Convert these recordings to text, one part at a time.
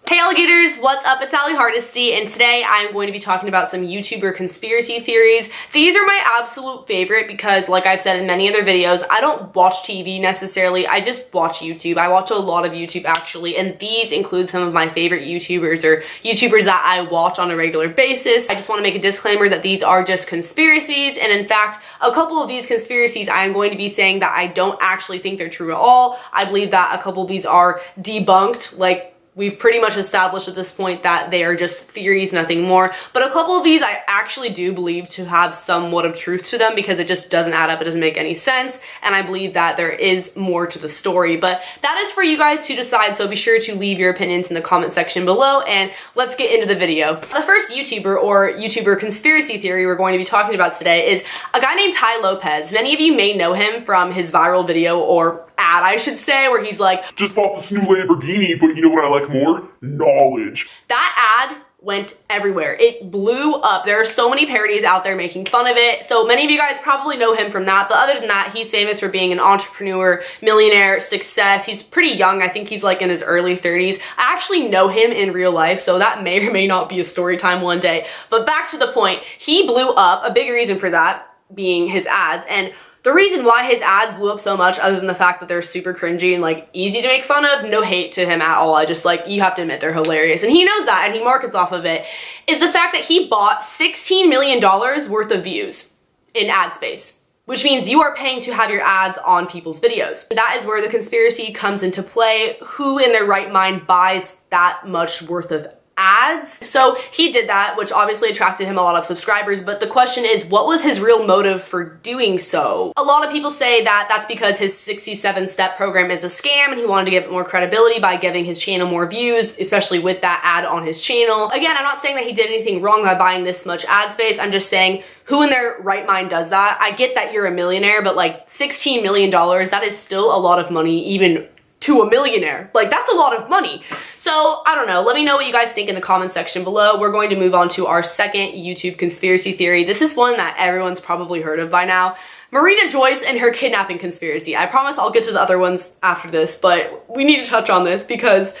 Hey alligators, what's up? It's Allie Hardesty, and today I'm going to be talking about some YouTuber conspiracy theories. These are my absolute favorite because, like I've said in many other videos, I don't watch TV necessarily, I just watch YouTube. I watch a lot of YouTube actually, and these include some of my favorite YouTubers or YouTubers that I watch on a regular basis. I just want to make a disclaimer that these are just conspiracies, and in fact, a couple of these conspiracies I am going to be saying that I don't actually think they're true at all. I believe that a couple of these are debunked, like we've pretty much established at this point that they are just theories, nothing more. But a couple of these I actually do believe to have somewhat of truth to them because it just doesn't add up, it doesn't make any sense, and I believe that there is more to the story. But that is for you guys to decide, so be sure to leave your opinions in the comment section below, and let's get into the video. The first YouTuber or YouTuber conspiracy theory we're going to be talking about today is a guy named Tai Lopez. Many of you may know him from his viral video, or ad I should say, where he's like, just bought this new Lamborghini, but you know what I like more? Knowledge. That ad went everywhere. It blew up. There are so many parodies out there making fun of it. So many of you guys probably know him from that. But other than that, he's famous for being an entrepreneur, millionaire, success. He's pretty young. I think he's like in his early 30s. I actually know him in real life, so that may or may not be a story time one day. But back to the point, he blew up. A big reason for that being his ads. And the reason why his ads blew up so much, other than the fact that they're super cringy and like easy to make fun of, no hate to him at all, I just like, you have to admit they're hilarious, and he knows that and he markets off of it, is the fact that he bought $16 million worth of views in ad space, which means you are paying to have your ads on people's videos. That is where the conspiracy comes into play. Who in their right mind buys that much worth of ads? So he did that, which obviously attracted him a lot of subscribers, but the question is, what was his real motive for doing so? A lot of people say that that's because his 67-step program is a scam and he wanted to give it more credibility by giving his channel more views, especially with that ad on his channel. Again, I'm not saying that he did anything wrong by buying this much ad space. I'm just saying, who in their right mind does that? I get that you're a millionaire, but like $16 million, that is still a lot of money, even to a millionaire. Like, that's a lot of money. So I don't know, let me know what you guys think in the comment section below. We're going to move on to our second YouTube conspiracy theory. This is one that everyone's probably heard of by now. Marina Joyce and her kidnapping conspiracy. I promise I'll get to the other ones after this, but we need to touch on this because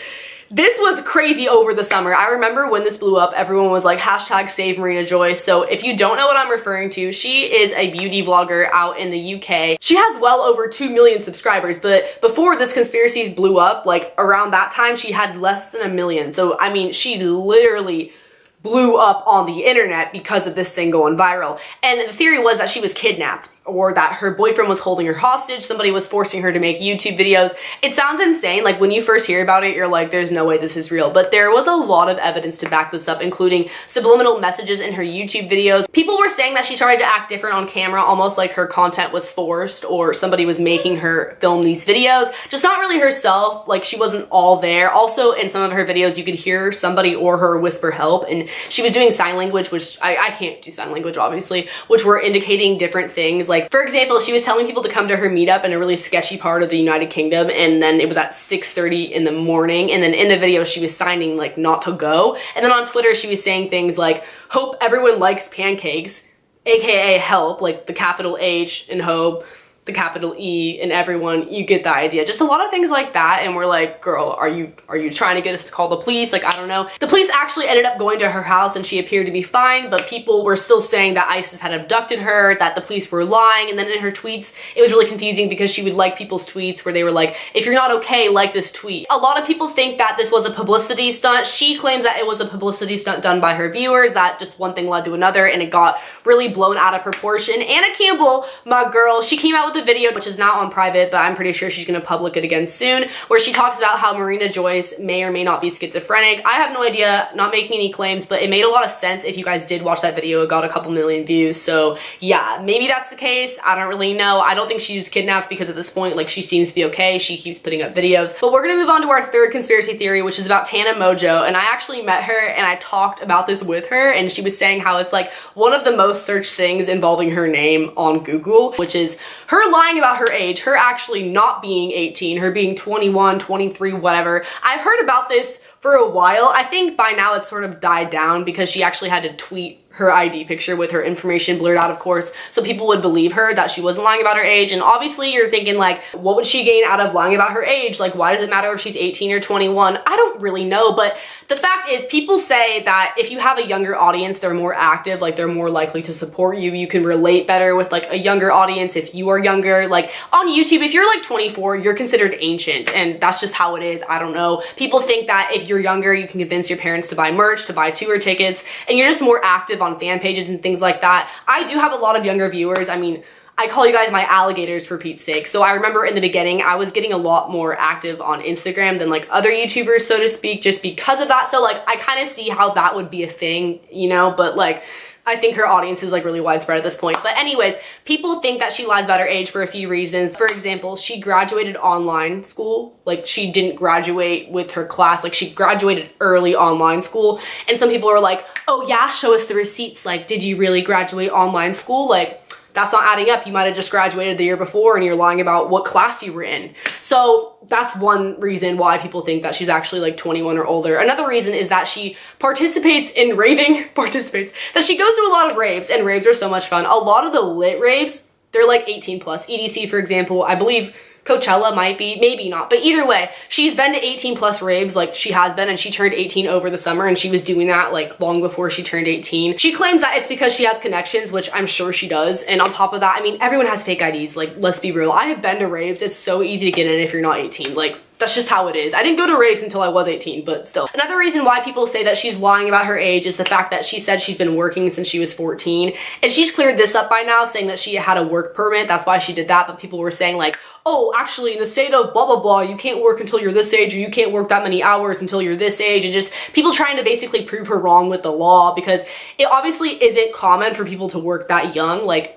this was crazy over the summer. I remember when this blew up, everyone was like, hashtag save Marina Joyce. So if you don't know what I'm referring to, she is a beauty vlogger out in the UK. She has well over 2 million subscribers, but before this conspiracy blew up, like around that time, she had less than 1 million. So I mean, she literally blew up on the internet because of this thing going viral. And the theory was that she was kidnapped, or that her boyfriend was holding her hostage, somebody was forcing her to make YouTube videos. It sounds insane, like when you first hear about it, you're like, there's no way this is real. But there was a lot of evidence to back this up, including subliminal messages in her YouTube videos. People were saying that she started to act different on camera, almost like her content was forced or somebody was making her film these videos. Just not really herself, like she wasn't all there. Also, in some of her videos, you could hear somebody or her whisper help, and she was doing sign language, which I can't do sign language, obviously, which were indicating different things. Like, for example, she was telling people to come to her meetup in a really sketchy part of the United Kingdom, and then it was at 6:30 in the morning, and then in the video she was signing like not to go. And then on Twitter she was saying things like, hope everyone likes pancakes, aka help, like the capital H in hope, the capital E in everyone. You get the idea. Just a lot of things like that, and we're like, girl, are you trying to get us to call the police? Like, I don't know. The police actually ended up going to her house and she appeared to be fine, but people were still saying that ISIS had abducted her, that the police were lying. And then in her tweets, it was really confusing because she would like people's tweets where they were like, if you're not okay, like this tweet. A lot of people think that this was a publicity stunt. She claims that it was a publicity stunt done by her viewers, that just one thing led to another and it got really blown out of proportion. Anna Campbell, my girl, she came out with a video, which is now on private, but I'm pretty sure she's gonna public it again soon, where she talks about how Marina Joyce may or may not be schizophrenic. I have no idea, not making any claims, but it made a lot of sense. If you guys did watch that video, it got a couple million views. So yeah, maybe that's the case. I don't really know. I don't think she's kidnapped because at this point, like, she seems to be okay. She keeps putting up videos. But we're gonna move on to our third conspiracy theory, which is about Tana Mongeau. And I actually met her and I talked about this with her, and she was saying how it's like one of the most searched things involving her name on Google, which is her lying about her age, her actually not being 18, her being 21, 23, whatever. I've heard about this for a while. I think by now it's sort of died down because she actually had to tweet her ID picture with her information blurred out, of course, so people would believe her that she wasn't lying about her age. And obviously you're thinking like, what would she gain out of lying about her age? Like, why does it matter if she's 18 or 21? I don't really know, but the fact is, people say that if you have a younger audience, they're more active, like they're more likely to support you. You can relate better with like a younger audience if you are younger. Like on YouTube, if you're like 24, you're considered ancient, and that's just how it is. I don't know. People think that if you're younger, you can convince your parents to buy merch, to buy tour tickets, and you're just more active on fan pages and things like that. I do have a lot of younger viewers. I mean, I call you guys my alligators for Pete's sake. So I remember in the beginning, I was getting a lot more active on Instagram than like other YouTubers, so to speak, just because of that. So like, I kind of see how that would be a thing, you know, but like, I think her audience is like really widespread at this point. But anyways, people think that she lies about her age for a few reasons. For example, she graduated online school. Like she didn't graduate with her class. Like she graduated early online school. And some people are like, oh yeah, show us the receipts. Like, did you really graduate online school? Like, that's not adding up. You might have just graduated the year before and you're lying about what class you were in. So that's one reason why people think that she's actually like 21 or older. Another reason is that she participates in raving, that she goes to a lot of raves, and raves are so much fun. A lot of the lit raves, they're like 18 plus. EDC, for example, I believe Coachella might be, maybe not, but either way, she's been to 18 plus raves, like she has been, and she turned 18 over the summer, and she was doing that like long before she turned 18. She claims that it's because she has connections, which I'm sure she does, and on top of that, I mean, everyone has fake IDs, like let's be real. I have been to raves. It's so easy to get in if you're not 18. Like, that's just how it is. I didn't go to raves until I was 18, but still. Another reason why people say that she's lying about her age is the fact that she said she's been working since she was 14. And she's cleared this up by now, saying that she had a work permit. That's why she did that. But people were saying like, oh, actually in the state of blah, blah, blah, you can't work until you're this age, or you can't work that many hours until you're this age. And just people trying to basically prove her wrong with the law, because it obviously isn't common for people to work that young. Like,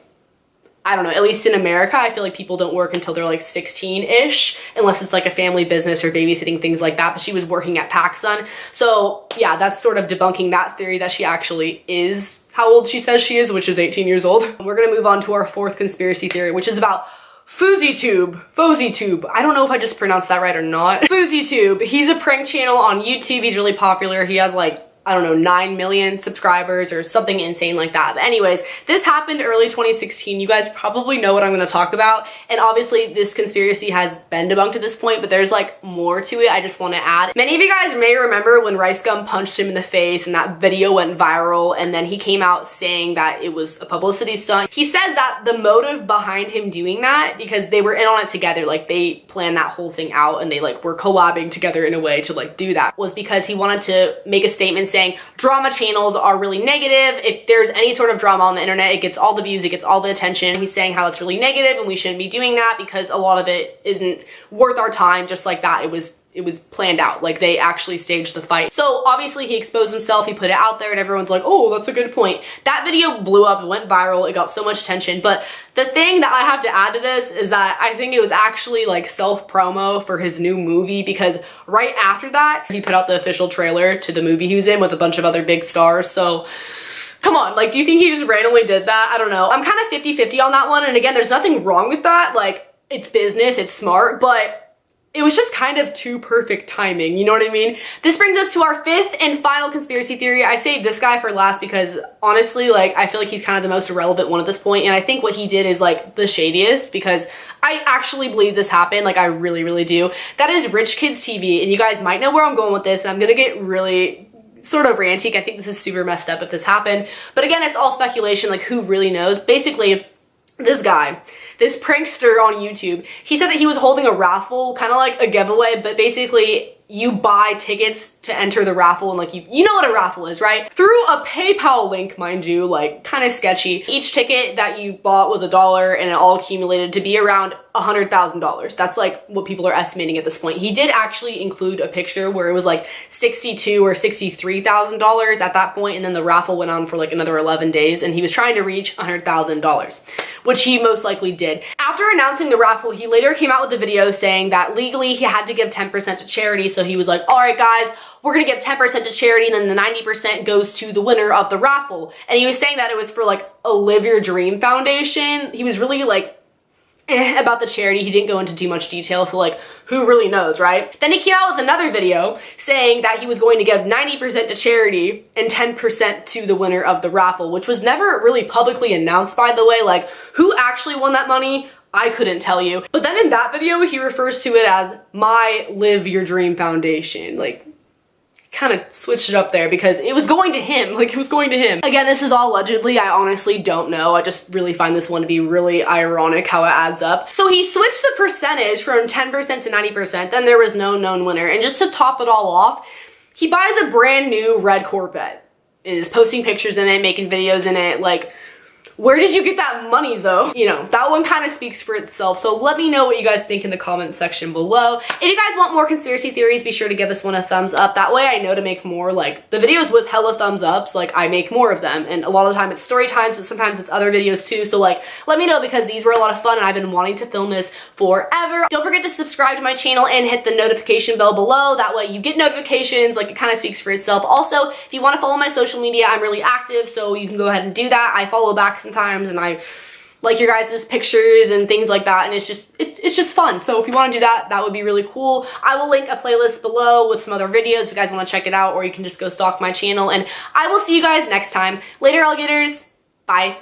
I don't know, at least in America, I feel like people don't work until they're like 16-ish, unless it's like a family business or babysitting, things like that. But she was working at PacSun. So yeah, that's sort of debunking that theory that she actually is how old she says she is, which is 18 years old. We're gonna move on to our fourth conspiracy theory, which is about FouseyTube. I don't know if I just pronounced that right or not. FouseyTube, he's a prank channel on YouTube. He's really popular. He has like, I don't know, 9 million subscribers or something insane like that. But anyways, this happened early 2016. You guys probably know what I'm going to talk about. And obviously this conspiracy has been debunked at this point, but there's like more to it I just want to add. Many of you guys may remember when Rice Gum punched him in the face and that video went viral, and then he came out saying that it was a publicity stunt. He says that the motive behind him doing that, because they were in on it together, like they planned that whole thing out and they like were collabing together in a way to like do that, was because he wanted to make a statement saying drama channels are really negative. If there's any sort of drama on the internet, it gets all the views, it gets all the attention. He's saying how it's really negative and we shouldn't be doing that because a lot of it isn't worth our time. Just like that, it was planned out. Like they actually staged the fight. So obviously he exposed himself, he put it out there, and everyone's like, oh, that's a good point. That video blew up, it went viral, it got so much attention. But the thing that I have to add to this is that I think it was actually like self-promo for his new movie, because right after that, he put out the official trailer to the movie he was in with a bunch of other big stars. So come on, like, do you think he just randomly did that? I don't know. I'm kind of 50-50 on that one. And again, there's nothing wrong with that. Like, it's business, it's smart, but it was just kind of too perfect timing, you know what I mean? This brings us to our fifth and final conspiracy theory. I saved this guy for last because honestly, like, I feel like he's kind of the most irrelevant one at this point, and I think what he did is like the shadiest, because I actually believe this happened. Like, I really, really do. That is Rich Kids TV, and you guys might know where I'm going with this, and I'm gonna get really sort of ranty. I think this is super messed up if this happened, but again, it's all speculation. Like, who really knows? Basically, this guy, this prankster on YouTube, he said that he was holding a raffle, kind of like a giveaway, but basically you buy tickets to enter the raffle, and like you know what a raffle is, right? Through a PayPal link, mind you, like kind of sketchy. Each ticket that you bought was $1, and it all accumulated to be around $100,000. That's like what people are estimating at this point. He did actually include a picture where it was like $62,000 or $63,000 at that point, and then the raffle went on for like another 11 days, and he was trying to reach $100,000, which he most likely did. After announcing the raffle, he later came out with a video saying that legally he had to give 10% to charity. So he was like, all right guys, we're gonna give 10% to charity, and then the 90% goes to the winner of the raffle. And he was saying that it was for like a Live Your Dream Foundation. He was really like about the charity. He didn't go into too much detail, so like, who really knows, right? Then he came out with another video saying that he was going to give 90% to charity and 10% to the winner of the raffle, which was never really publicly announced, by the way. Like, who actually won that money? I couldn't tell you. But then in that video, he refers to it as my Live Your Dream Foundation. Like, kind of switched it up there because it was going to him. Like, it was going to him. Again, this is all allegedly. I honestly don't know. I just really find this one to be really ironic how it adds up. So he switched the percentage from 10% to 90%. Then there was no known winner. And just to top it all off, he buys a brand new red Corvette. Is posting pictures in it, making videos in it. Like, where did you get that money though? You know, that one kind of speaks for itself. So let me know what you guys think in the comment section below. If you guys want more conspiracy theories, be sure to give this one a thumbs up. That way I know to make more. Like, the videos with hella thumbs ups, like, I make more of them. And a lot of the time it's story times, but sometimes it's other videos too. So like, let me know because these were a lot of fun and I've been wanting to film this forever. Don't forget to subscribe to my channel and hit the notification bell below. That way you get notifications. Like, it kind of speaks for itself. Also, if you want to follow my social media, I'm really active, so you can go ahead and do that. I follow back sometimes and I like your guys' pictures and things like that, and it's just fun. So if you want to do that, that would be really cool. I will link a playlist below with some other videos if you guys want to check it out, or you can just go stalk my channel, and I will see you guys next time. Later, alligators. Bye.